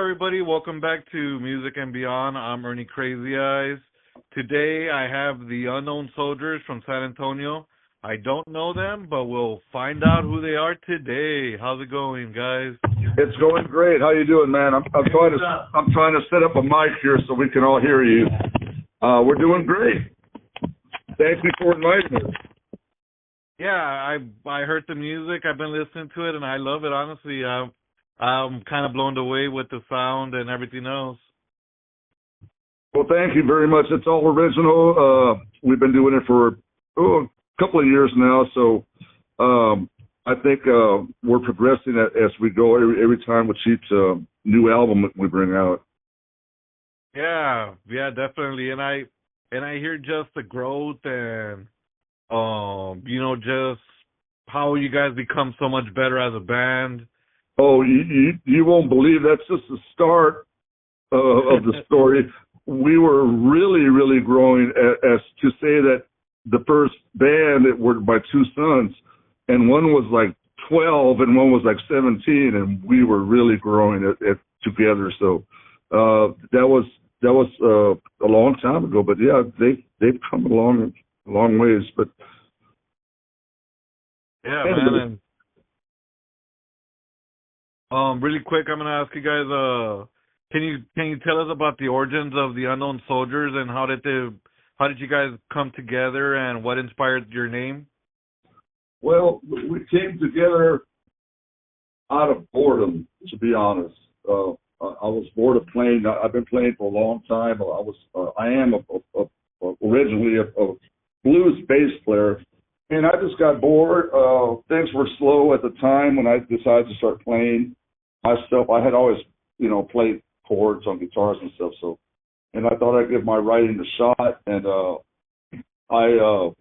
everybody. Welcome back to Music and Beyond. I'm Ernie Crazy Eyes. Today, I have the Unknown Soldiers from San Antonio. I don't know them, but we'll find out who they are today. How's it going, guys? It's going great. How you doing, man? I'm trying to set up a mic here so we can all hear you. We're doing great. Thank you for inviting us. Yeah, I heard the music. I've been listening to it, and I love it. Honestly, I'm kind of blown away with the sound and everything else. Well, thank you very much. It's all original. We've been doing it for a couple of years now, so I think we're progressing as we go every time with each new album that we bring out. Yeah, definitely. And I hear just the growth and just how you guys become so much better as a band. Oh, you won't believe that's just the start of the story. We were really, really growing as to say that the first band that were my two sons, and one was like 12 and one was like 17, and we were really growing together. So that was a long time ago. But yeah, they've come a long ways. But yeah, man. And really quick, I'm gonna ask you guys. Can you tell us about the origins of the Unknown Soldiers and how did you guys come together and what inspired your name? Well, we came together out of boredom, to be honest. I was bored of playing. I've been playing for a long time. I am originally a blues bass player, and I just got bored. Things were slow at the time when I decided to start playing myself. I had always, played chords on guitars and stuff. So, and I thought I'd give my writing a shot, and I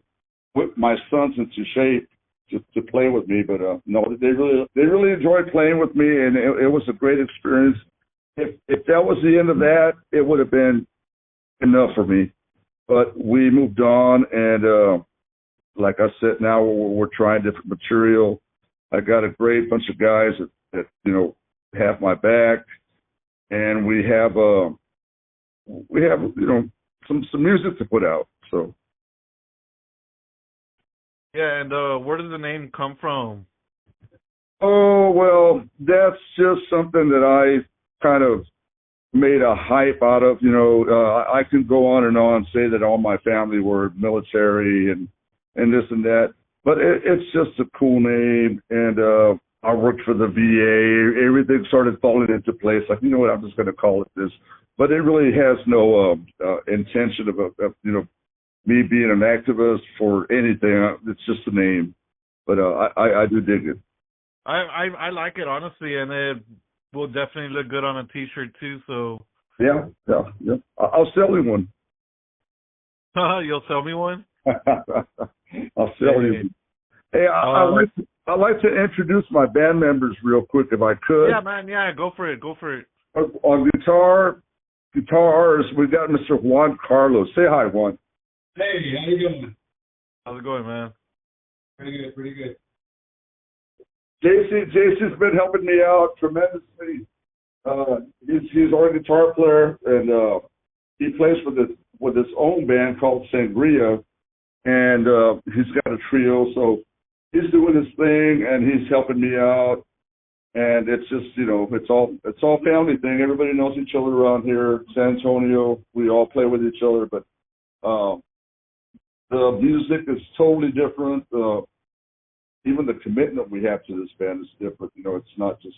whipped my sons into shape to play with me. But no, they really enjoyed playing with me, and it was a great experience. If that was the end of that, it would have been enough for me. But we moved on, and like I said, now we're trying different material. I got a great bunch of guys that have my back, and we have some music to put out. So yeah, and where does the name come from? Oh, well, that's just something that I kind of made a hype out of. I can go on and say that all my family were military and this and that, but it's just a cool name, and I worked for the VA. Everything started falling into place. Like, you know what, I'm just going to call it this. But it really has no intention of me being an activist for anything. It's just a name. But I do dig it. I like it, honestly, and it will definitely look good on a T-shirt, too. So Yeah. I'll sell you one. You'll sell me one? I'll sell you one. Hey, I'd like to introduce my band members real quick, if I could. Yeah, man. Yeah, go for it. On guitars, we've got Mr. Juan Carlos. Say hi, Juan. Hey, how you doing? How's it going, man? Pretty good. JC's been helping me out tremendously. He's our guitar player, and he plays with his own band called Sangria, and he's got a trio, so he's doing his thing, and he's helping me out, and it's just, it's all family thing. Everybody knows each other around here. San Antonio, we all play with each other, but the music is totally different. Even the commitment we have to this band is different. It's not just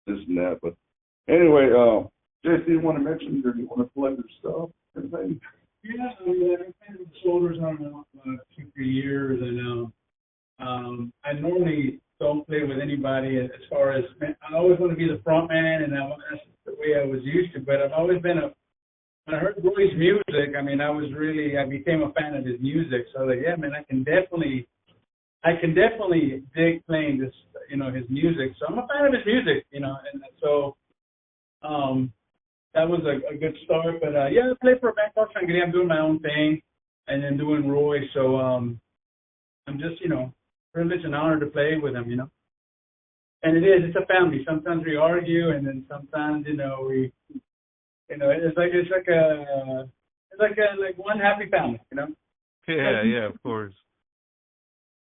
this and that. But anyway, JC, you want to mention, or you want to plug your stuff? Anything? Yeah, I've been with the Soldiers on 2-3 years, and I normally don't play with anybody as far as, I always want to be the front man, and that's the way I was used to. But I've always been when I heard Roy's music, I became a fan of his music. So yeah, man, I can definitely dig playing this, his music. So I'm a fan of his music, and so that was a good start. But yeah, I play for a band called Sangria. I'm doing my own thing, and then doing Roy. So I'm just, privileged and honored to play with him. And it's a family. Sometimes we argue, and then sometimes, it's like one happy family, Yeah, of course.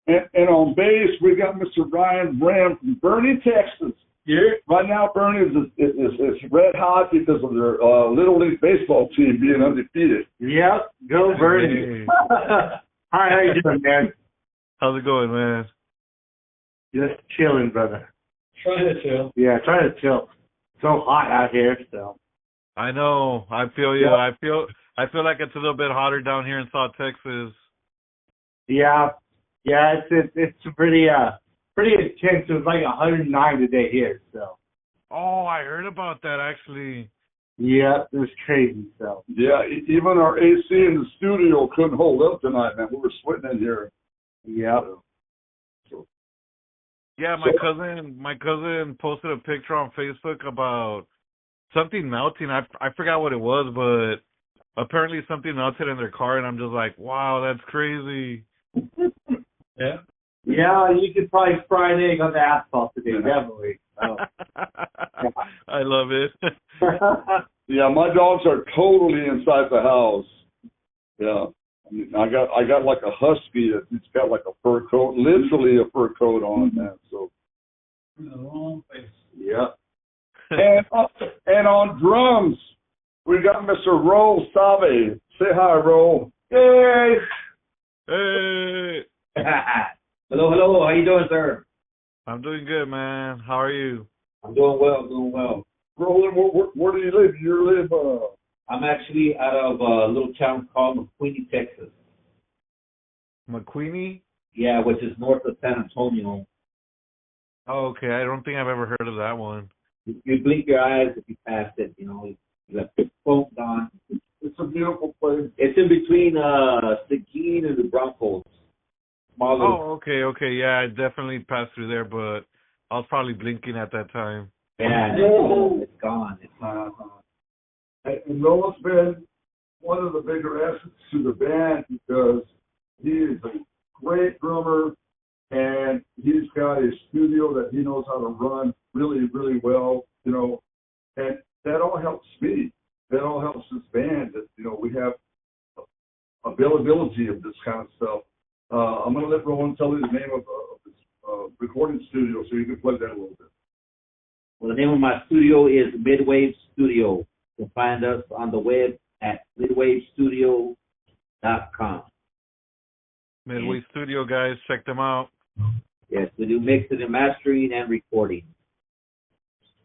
And on bass, we got Mr. Ryan Bram from Bernie, Texas. Yeah. Right now, Bernie is red hot because of their Little League baseball team being undefeated. Yep, go Bernie. Hey. Hi, how you doing, man? How's it going, man? Just chilling, brother. Trying to chill. Yeah, trying to chill. So hot out here, so. I know. I feel you. I feel like it's a little bit hotter down here in South Texas. Yeah, it's pretty intense. It was like 109 today here, so. Oh, I heard about that actually. Yeah, it was crazy, so. Yeah, even our AC in the studio couldn't hold up tonight, man. We were sweating in here. Yep. Yeah, my cousin posted a picture on Facebook about something melting. I forgot what it was, but apparently something melted in their car, and I'm just like, wow, that's crazy. Yeah. Yeah, you could probably fry an egg on the asphalt today, definitely. So. I love it. Yeah, my dogs are totally inside the house. Yeah. I mean, I got like a husky that's got like a fur coat, literally a fur coat on, man. So. In the wrong place. Yeah. And on drums, we got Mr. Ro Save. Say hi, Ro. Yay! Hey, Hello. How you doing, sir? I'm doing good, man. How are you? I'm doing well. Roland, where do you live? You live, I'm actually out of a little town called McQueen, Texas. McQueenie? Yeah, which is north of San Antonio. Oh, okay. I don't think I've ever heard of that one. You blink your eyes if you pass it, you got the phone on. it's a beautiful place. It's in between Seguin and the Broncos. Small little, Oh, okay. Yeah, I definitely passed through there, but I was probably blinking at that time. yeah, it's gone. And Roland's been one of the bigger assets to the band because he is a great drummer, and he's got a studio that he knows how to run really, really well, and that all helps me. That all helps this band that, we have availability of this kind of stuff. I'm going to let Roland tell you the name of his recording studio so you can plug that a little bit. Well, the name of my studio is Midwave Studio. You can find us on the web at midwavestudio.com. Midway Studio, guys. Check them out. Yes, we do mixing and mastering and recording,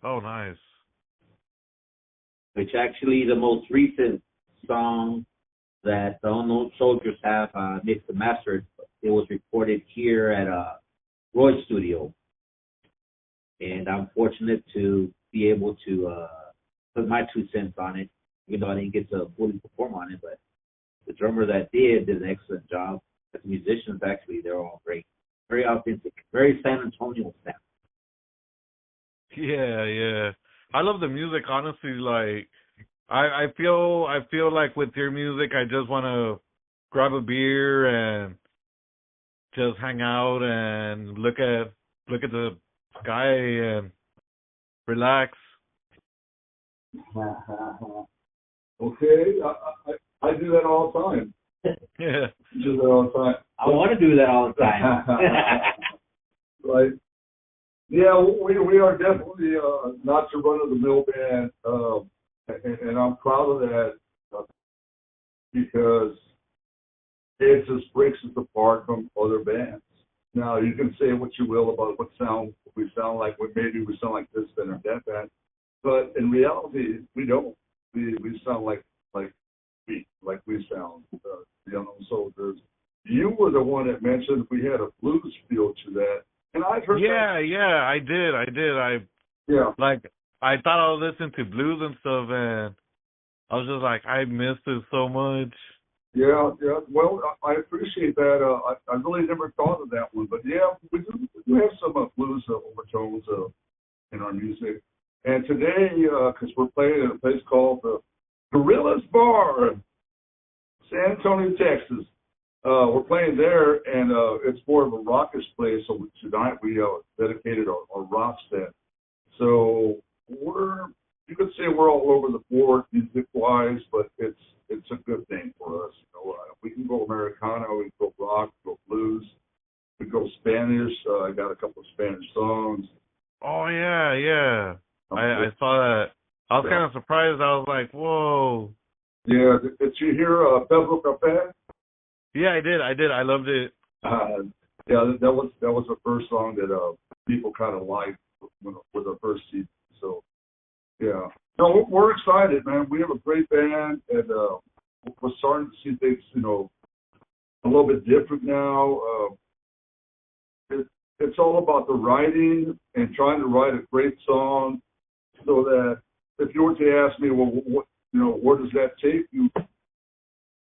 Oh, nice. which actually the most recent song that the Unknown Soldiers have mixed and mastered, it was recorded here at Roy Studio. And I'm fortunate to be able to put my 2 cents on it, even though I didn't get to fully perform on it. But the drummer that did an excellent job. The musicians, actually, they're all great. Very authentic, very San Antonio sound. Yeah. I love the music, honestly. Like, I feel like with your music, I just want to grab a beer and just hang out and look at the sky and relax. Okay, I do that all the time. Yeah. Do that all the time. I want to do that all the time. Right. Yeah, we are definitely not your run-of-the-mill band, and I'm proud of that because it just breaks us apart from other bands. Now, you can say what you will about what we sound like, maybe we sound like this band or that band, but in reality, we don't. We sound like we sound, the Unknown Soldiers. You were the one that mentioned we had a blues feel to that. And I've heard that. Yeah, I did. Yeah. Like, I thought I was listening to blues and stuff, and I was just like, I missed it so much. Yeah. Well, I appreciate that. I really never thought of that one. But, yeah, we do have some blues overtones in our music. And today, because we're playing at a place called the Gorillas Bar in San Antonio, Texas. We're playing there, and it's more of a rockish place. So tonight we dedicated our rock set. So you could say we're all over the board music-wise, but it's a good thing for us. You know, we can go Americana, we can go rock, we can go blues, we can go Spanish. I got a couple of Spanish songs. Oh yeah, yeah. I saw that. I was kind of surprised. I was like, whoa. Yeah, did you hear Pedro Capé? Yeah, I did. I loved it. Yeah, that was the first song that people kind of liked with our first season. So, yeah. No, we're excited, man. We have a great band, and we're starting to see things, you know, a little bit different now. It's all about the writing and trying to write a great song, so that if you were to ask me, well, what, you know, where does that take you?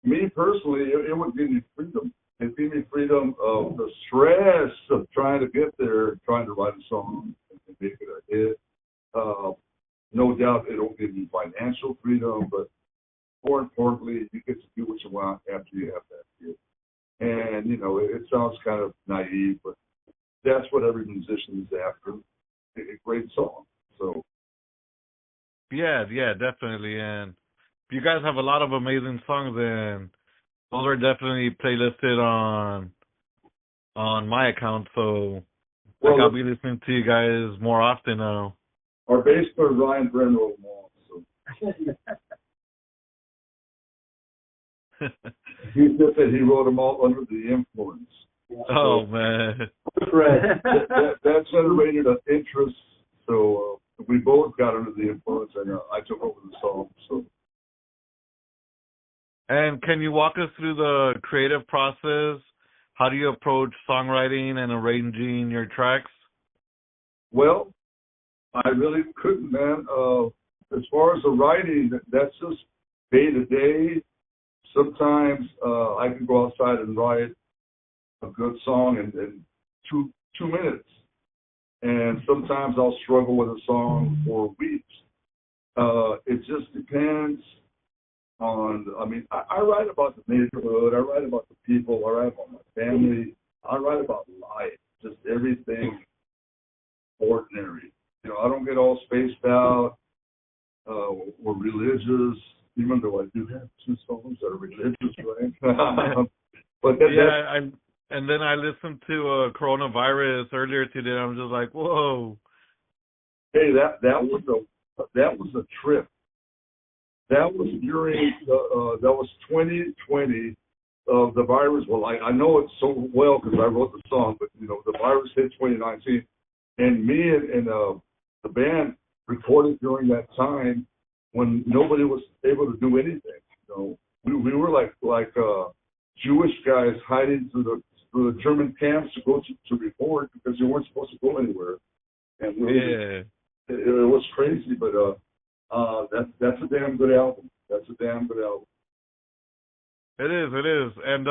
Me personally, it would give me freedom. It'd give me freedom of the stress of trying to get there, trying to write a song and make it a hit. No doubt it'll give you financial freedom, but more importantly, you get to do what you want after you have that hit. And, you know, it sounds kind of naive, but that's what every musician is after, a great song. So. Yeah, definitely. And you guys have a lot of amazing songs, and those are definitely playlisted on my account. So I'll be listening to you guys more often now. Our bass player Ryan Brennan wrote them all. So. He said that he wrote them all under the influence. Oh man, that generated an interest. So we both got under the influence, and I took over the song. So. And can you walk us through the creative process? How do you approach songwriting and arranging your tracks? Well, I really couldn't, man. As far as the writing, that's just day to day. Sometimes I can go outside and write a good song in 2 minutes. And sometimes I'll struggle with a song for weeks. It just depends on, I mean, I write about the neighborhood, I write about the people, I write about my family, I write about life, just everything ordinary. You know, I don't get all spaced out or religious, even though I do have 2 songs that are religious, right? But and then I listened to Coronavirus earlier today. I'm just like, whoa. Hey, that was a trip. That was during that was 2020. The virus. Well, I know it so well because I wrote the song, but you know the virus hit 2019, and me and the band recorded during that time when nobody was able to do anything. You know, we were like Jewish guys hiding through the German camps to go to record because they weren't supposed to go anywhere. And it was crazy, but that's a damn good album. That's a damn good album. It is. And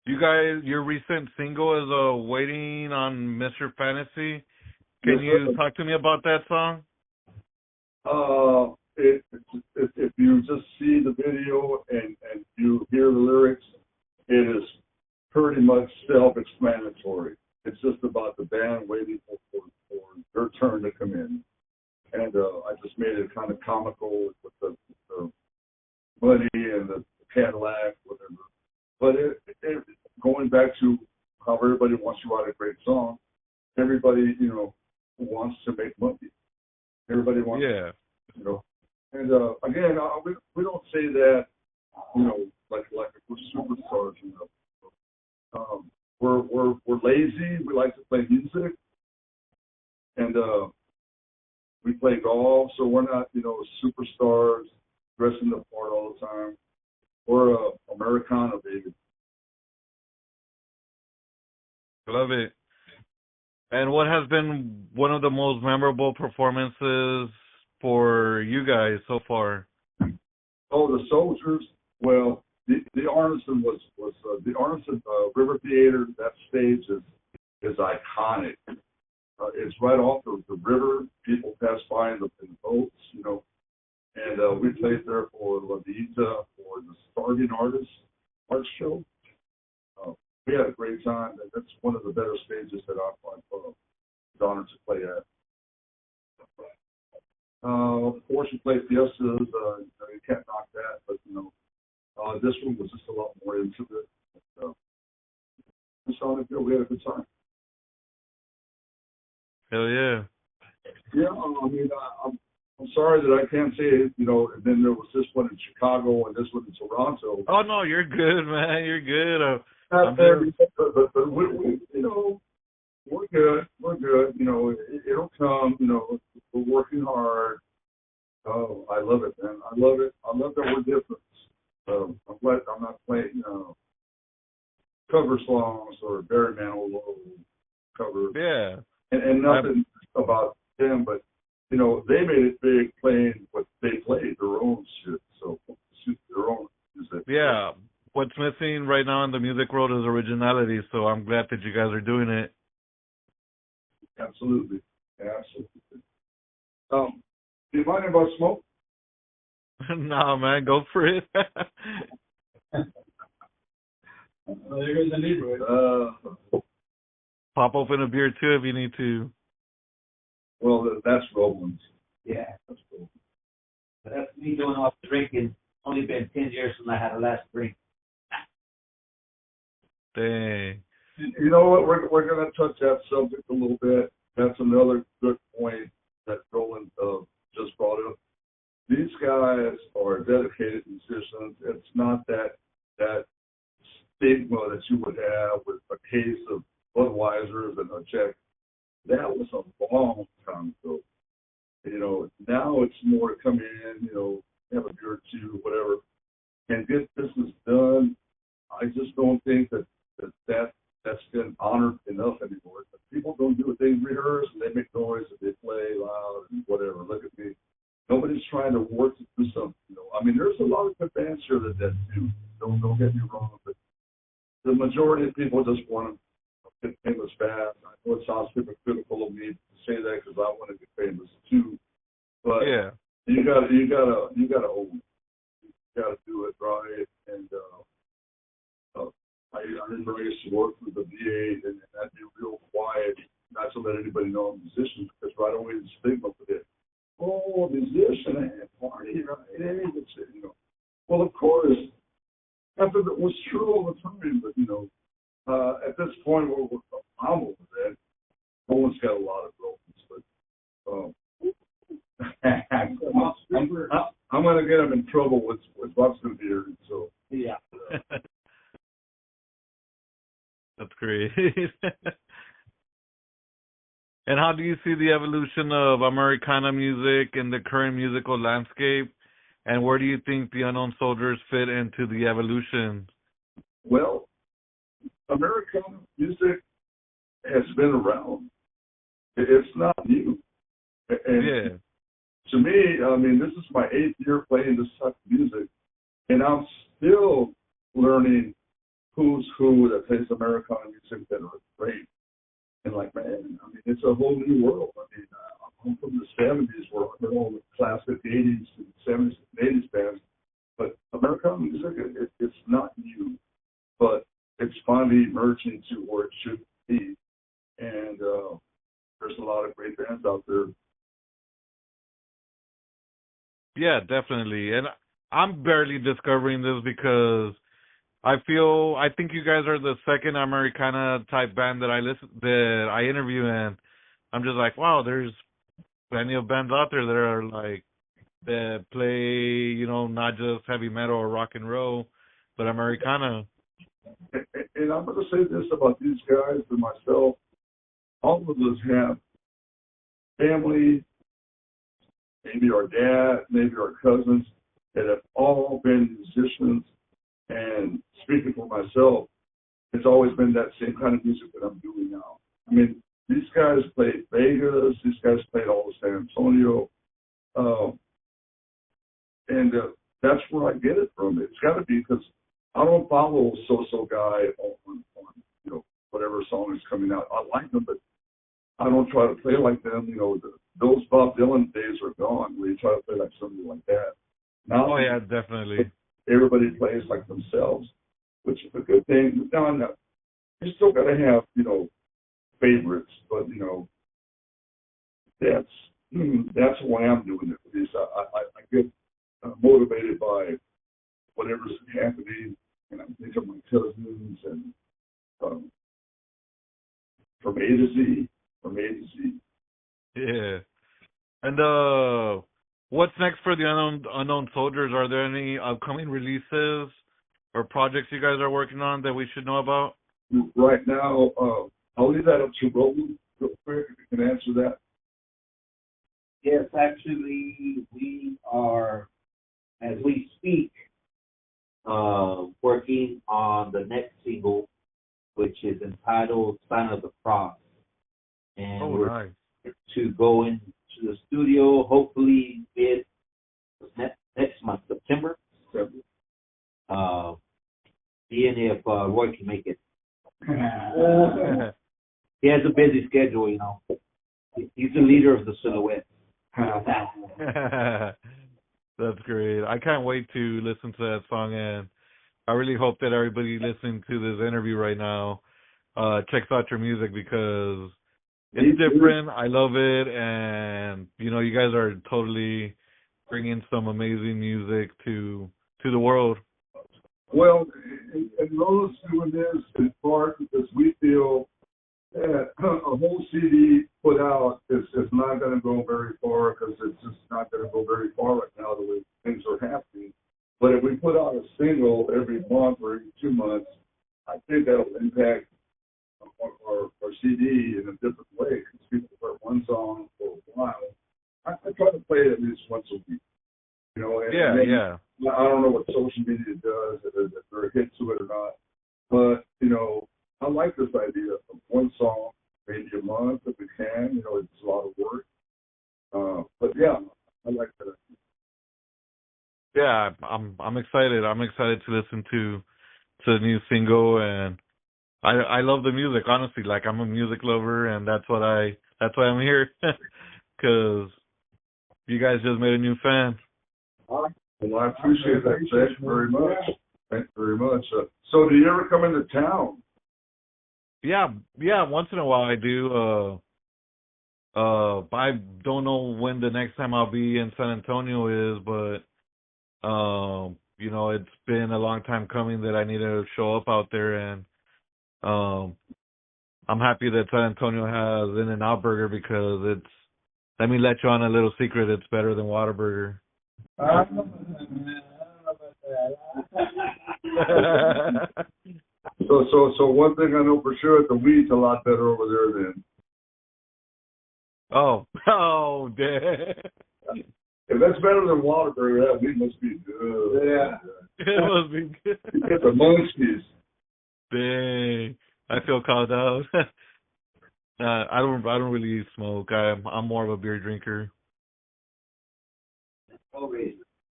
you guys, your recent single is Waiting on Mr. Fantasy. Can you talk to me about that song? If you just see the video and you hear the lyrics, it is pretty much self-explanatory. It's just about the band waiting for their turn to come in. And I just made it kind of comical with the money and the Cadillac, whatever. But going back to how everybody wants to write a great song, everybody, you know, wants to make money. Everybody wants to, you know. And again, we don't say that, you know, like we're superstars, you know. We're lazy. We like to play music, and we play golf. So we're not, you know, superstars dressing the part all the time. We're Americana, baby. Love it. And what has been one of the most memorable performances for you guys so far? Oh, the Soldiers. Well, the Arneson was the Arneson River Theater. That stage is iconic. It's right off the river. People pass by in the boats, you know. And we played there for La Vita, for the Starving Artists. art show. We had a great time. And that's one of the better stages that I've honored to play at. Of course, you play Fiestas. You can't knock that, but this one was just a lot more into it. We had a good time. Hell yeah. Yeah, I mean, I'm sorry that I can't say it, and then there was this one in Chicago and this one in Toronto. Oh no, you're good, man. You're good. But we we're good. We're good. It'll come. We're working hard. Oh, I love it, man. I love it. I love that we're different. I'm glad I'm not playing cover songs or Barry Manilow cover. Yeah. And nothing about them, but they made it big playing what they played, their own shit. So their own music. Yeah. What's missing right now in the music world is originality. So I'm glad that you guys are doing it. Absolutely. Do you mind if I smoke? Nah, man, go for it. There goes the neighborhood. Pop open a beer too if you need to. Well, that's Roland's. Yeah. That's Roland's. That's me doing off drinking. Only been 10 years since I had a last drink. Dang. You know what? We're going to touch that subject a little bit. That's another good point that Roland just brought up. These guys are dedicated musicians. It's not that stigma that you would have with a case of Budweiser's and a check. That was a long time ago. Now it's more to come in, have a beer or two, whatever, and get business done. I just don't think that's been honored enough anymore. People don't do it. They rehearse and they make noise and they play loud and whatever. Look at me. Nobody's trying to work to do something. I mean, there's a lot of good bands here that do. Don't get me wrong, but the majority of people just want to get famous fast. I know it sounds hypocritical of me to say that because I want to get famous too. But Yeah. you gotta own it. You gotta do it right. And I remember I used to work with the VA, and I'd be real quiet, not to let anybody know I'm a musician, because right away the stigma with it. Oh, a musician, party, right? Hey, Well, of course, after that was true all the time, but at this point, I'm over that. Owen's got a lot of problems, but I'm going to get him in trouble with Buxton here. So Yeah. That's great. And how do you see the evolution of Americana music in the current musical landscape? And where do you think the Unknown Soldiers fit into the evolution? Well, Americana music has been around. It's not new. And Yeah. to me, I mean, this is my 8th year playing this type of music, and I'm still learning who's who that plays Americana music that are great. And man, I mean, it's a whole new world. I mean, I'm from the 70s where I heard all the classic 80s and 70s and 80s bands, but Americana music, it's not new, but it's finally emerging to where it should be. And there's a lot of great bands out there. Yeah, definitely. And I'm barely discovering this because I think you guys are the second Americana type band that I interview, and I'm just like, wow, there's plenty of bands out there that are that play, not just heavy metal or rock and roll, but Americana. And I'm going to say this about these guys and myself. All of us have family, maybe our dad, maybe our cousins, that have all been musicians. And speaking for myself, it's always been that same kind of music that I'm doing now. I mean, these guys played Vegas, these guys played all of San Antonio, and that's where I get it from. It's got to be because I don't follow So Guy on whatever song is coming out. I like them, but I don't try to play like them. Those Bob Dylan days are gone where you try to play like somebody like that. Now, Oh yeah, definitely. everybody plays like themselves. which is a good thing. Now, no, you still got to have, you know, favorites, but, you know, that's why I'm doing it. Is I get motivated by whatever's happening, and I think of my cousins and from A to Z, from A to Z. Yeah. And what's next for the Unknown Soldiers? Are there any upcoming releases or projects you guys are working on that we should know about? Right now, I'll leave that up to Roland real quick. If you can answer that. Yes, actually, we are, as we speak, working on the next single, which is entitled Sign of the Cross. And Oh, we're nice. to go into the studio, hopefully next month, September. Seeing if Roy can make it. He has a busy schedule, you know. He's the leader of the Silhouette. That's great. I can't wait to listen to that song, and I really hope that everybody listening to this interview right now checks out your music because it's different. I love it, and you know, you guys are totally bringing some amazing music to the world. Well, and Lola's doing this in part because we feel that a whole CD put out is not going to go very far because it's just not going to go very far right now the way things are happening. But if we put out a single every month or every 2 months, I think that'll impact our CD in a different way because people heard one song for a while. I try to play it at least once a week. You know, and Yeah. I don't know what social media does, if they're a hit to it or not. But, you know, I like this idea of one song, maybe a month if we can. You know, it's a lot of work. But yeah, I like that. Yeah, I'm excited. I'm excited to listen to the new single, and I love the music. Honestly, like I'm a music lover, and that's why I'm here, because you guys just made a new fan. Well, I appreciate that. Thank you very much. Thank you very much. So, do you ever come into town? Yeah. Once in a while I do. I don't know when the next time I'll be in San Antonio is, but you know, it's been a long time coming that I need to show up out there, and I'm happy that San Antonio has In-N-Out Burger because it's. Let me let you on a little secret. It's better than Whataburger. So one thing I know for sure, the weed's a lot better over there then. Oh, damn. If that's better than Whataburger, that weed must be good. Yeah. It must be good. You get the munchies. Dang, I feel called out. I don't really smoke. I'm more of a beer drinker.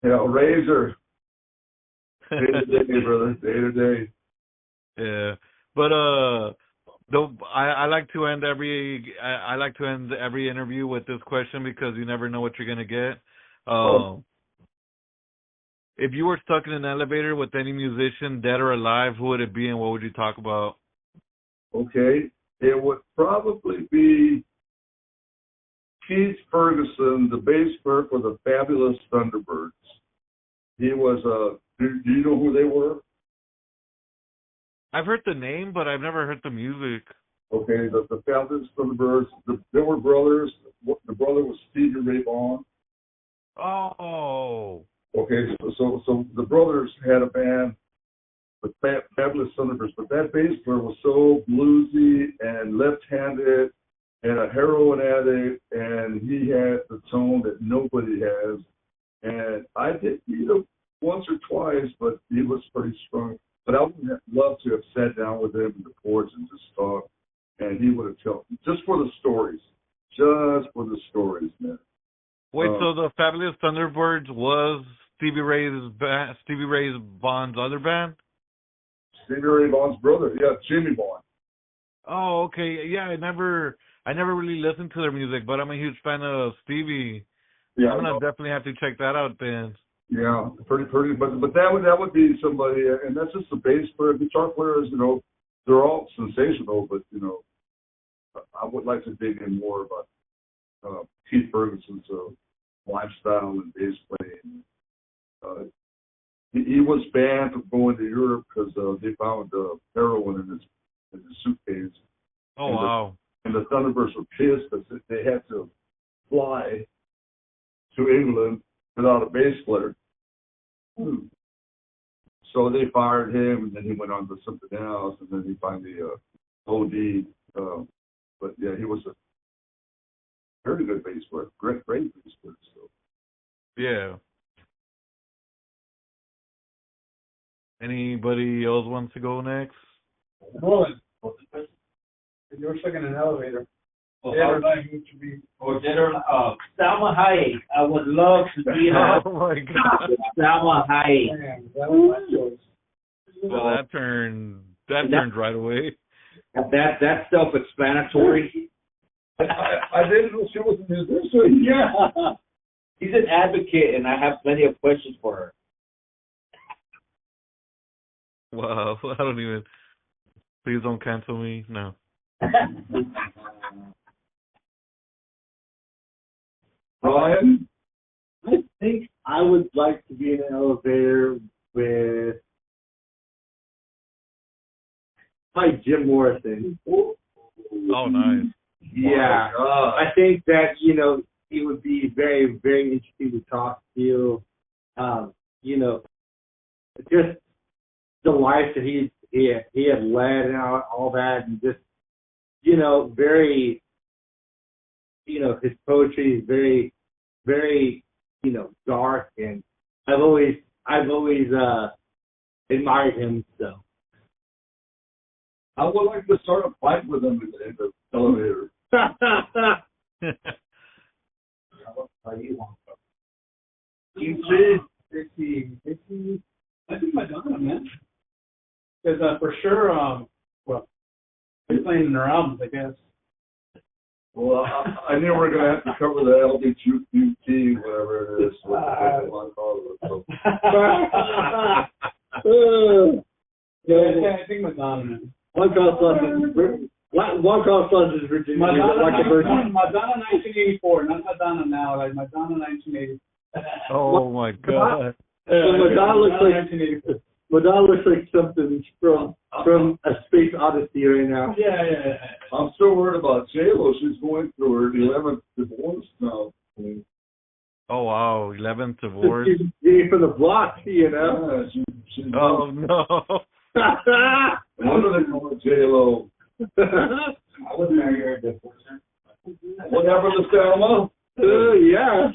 Yeah, Razor. Day to day, brother. Day to day. Yeah, but I like to end every interview with this question because you never know what you're gonna get. If you were stuck in an elevator with any musician, dead or alive, who would it be and what would you talk about? Okay, it would probably be Keith Ferguson, the bass player for the Fabulous Thunderbirds. He was do you know who they were? I've heard the name, but I've never heard the music. Okay, the Fabulous Thunderbirds, they were brothers. The brother was Stevie Ray Vaughan. Oh. Okay, so the brothers had a band with Fabulous Thunderbirds, but that bass player was so bluesy and left-handed and a heroin addict, and he had the tone that nobody has. And I did meet him once or twice, but he was pretty strong. But I would have loved to have sat down with him in the porch and just talked, and he would have told me, just for the stories, man. Wait, so the Fabulous Thunderbirds was Stevie Ray Vaughan's other band? Stevie Ray Vaughan's brother, yeah, Jimmy Vaughan. Oh, okay. Yeah, I never really listened to their music, but I'm a huge fan of Stevie. Yeah, I'm gonna definitely have to check that out then. Yeah, pretty, but that would be somebody, and that's just the bass player. Guitar players, they're all sensational, but I would like to dig in more about Keith Ferguson's lifestyle and bass playing. He was banned from going to Europe because they found heroin in his suitcase. Oh, wow. And the Thunderbirds were pissed because they had to fly to England without a bass player. So they fired him, and then he went on to something else, and then he finally OD'd. But yeah, he was a very good bass player, great bass player. So. Yeah. Anybody else wants to go next? Roland, you were stuck in an elevator. Yeah, who should be? Or Salma Hayek. I would love to be her. Oh my God. Salma Hayek. Man, that was my choice. Well, that turned right away. That's self-explanatory. I didn't know she was a musician. Yeah. She's an advocate, and I have plenty of questions for her. Wow, I don't even. Please don't cancel me. No. Brian? I think I would like to be in an elevator with like Jim Morrison. Oh, nice. Yeah, I think that he would be very, very interesting to talk to. Just the life that he had led and all that, and just very, his poetry is very, very, dark, and I've always admired him. So I would like to start a fight with him in the elevator. You see, 50. I think Madonna, man. Because for sure, they're playing in their albums, I guess. Well, I knew we were going to have to cover the LGBTQ, whatever it is. Yeah, I think Madonna, man. one call sausage Virginia. Madonna 1984, not Madonna now, like Madonna 1980. Oh my God. Madonna looks like something from a Space Odyssey right now. Yeah. I'm still worried about J-Lo. She's going through her 11th divorce now. Oh wow, 11th divorce. She's getting from the block, Yeah, she's Oh no. what do they call it, J-Lo? I would marry her divorce her. Whatever the Selma. Yeah.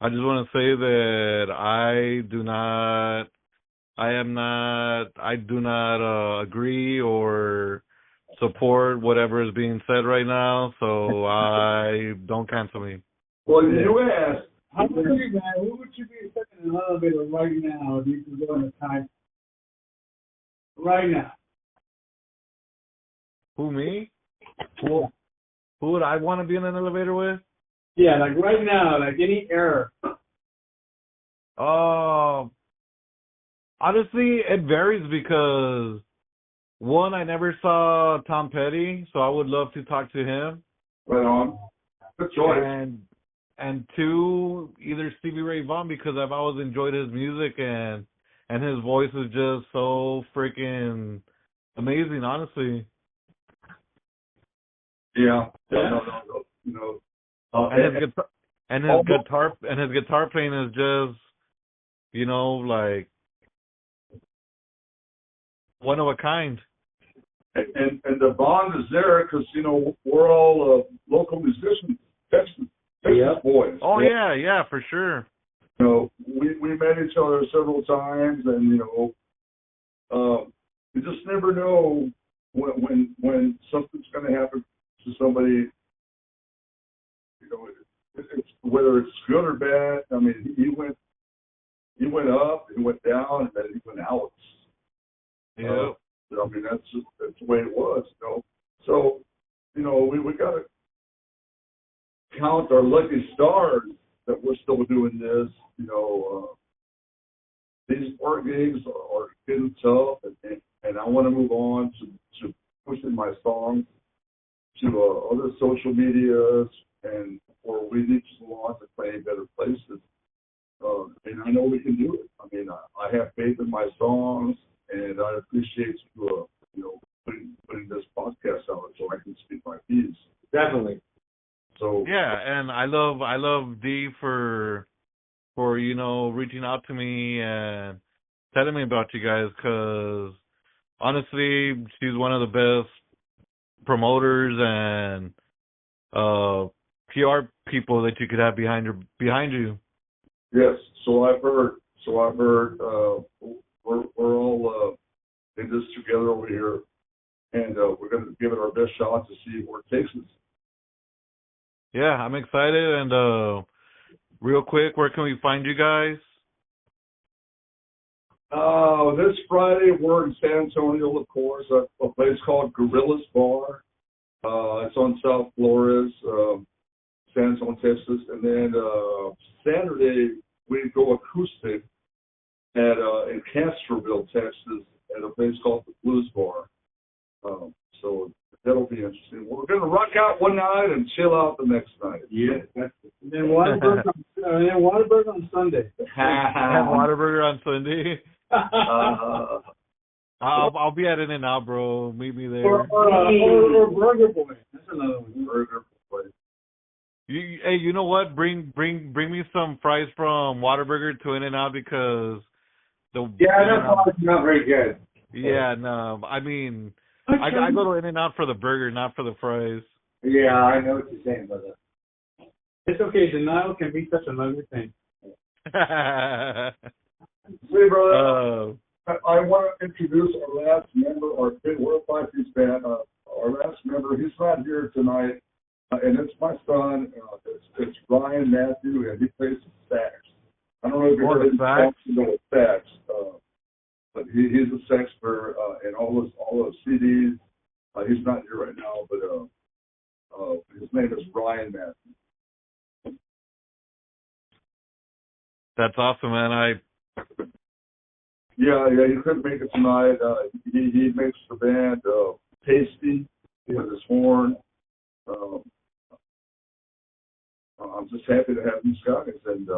I just want to say that I do not agree or support whatever is being said right now, so I don't cancel me. Well, you asked. How would you, man? Who would you be stuck in an elevator right now if you could go in a time? Right now. Who, me? Who would I want to be in an elevator with? Yeah, like right now, like any error. Honestly, it varies because one, I never saw Tom Petty, so I would love to talk to him. Right on. Good choice. And two, either Stevie Ray Vaughan, because I've always enjoyed his music and his voice is just so freaking amazing, honestly. Yeah. No. And his guitar playing is just, like one of a kind. And the bond is there because we're all local musicians, Texas boys. Oh yeah, for sure. We met each other several times, and you just never know when something's going to happen to somebody. It's, whether it's good or bad. I mean, he went up, he went down, and then he went out. Yeah. I mean, that's the way it was. So, we count our lucky stars that we're still doing this. These board games are getting tough, and I want to move on to pushing my songs to other social medias, and or we need to go on to play in better places. And I know we can do it. I mean, I have faith in my songs, and I appreciate you, putting this podcast out so I can speak my piece. Definitely. So Yeah, and I love Dee for reaching out to me and telling me about you guys, because honestly, she's one of the best promoters and PR people that you could have behind you. yes, so I've heard. We're all in this together over here, and we're going to give it our best shot to see where it takes us. Yeah, I'm excited. And real quick, where can we find you guys? This Friday we're in San Antonio, of course, a place called Gorillas Bar. It's on South Flores, San Antonio, Texas, and then Saturday we go acoustic in Castroville, Texas, at a place called the Blues Bar. So that'll be interesting. We're going to rock out one night and chill out the next night. Yeah. And then Waterburg on Sunday. Have Whataburger on Sunday. I'll be at In-N-Out, bro. Meet me there. Or Burger Boy. That's another one. Burger place. Hey, you know what? Bring me some fries from Whataburger to In-N-Out, because That's not very good. Yeah, no. I mean, I go to In-N-Out for the burger, not for the fries. Yeah, I know what you're saying, brother. It's okay. Denial can be such an ugly thing. See, brother, I want to introduce our last member, our World 5-Piece band. Our last member, he's not here tonight, and it's my son. It's Ryan Matthew, and he plays the sax. I don't know if you've heard him sax, but he's a sax player in all those CDs. He's not here right now, but his name is Ryan Matthew. That's awesome, man. Yeah, he couldn't make it tonight. He makes the band tasty with his horn. I'm just happy to have these guys, and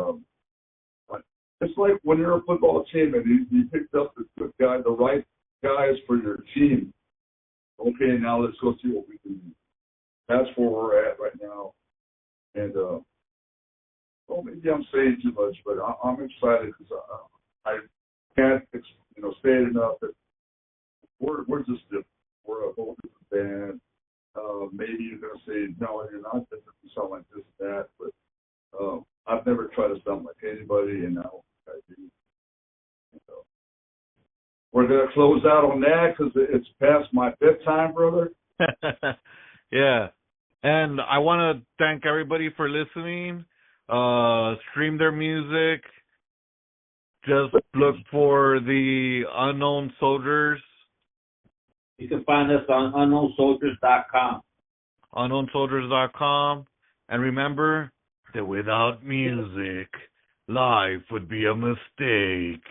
it's like when you're a football team and you picked up the right guys for your team. Okay, now let's go see what we can do. That's where we're at right now, and maybe I'm saying too much, but I'm excited because I can't say it enough that we're just different. We're a whole different band. Maybe you're gonna say no, you're not different. You sound like this, that, but I've never tried to sound like anybody, and now I do. We're gonna close out on that because it's past my bedtime, brother. Yeah, and I want to thank everybody for listening. Stream their music. Just look for the Unknown Soldiers. You can find us on unknownsoldiers.com. unknownsoldiers.com. And remember that without music, life would be a mistake.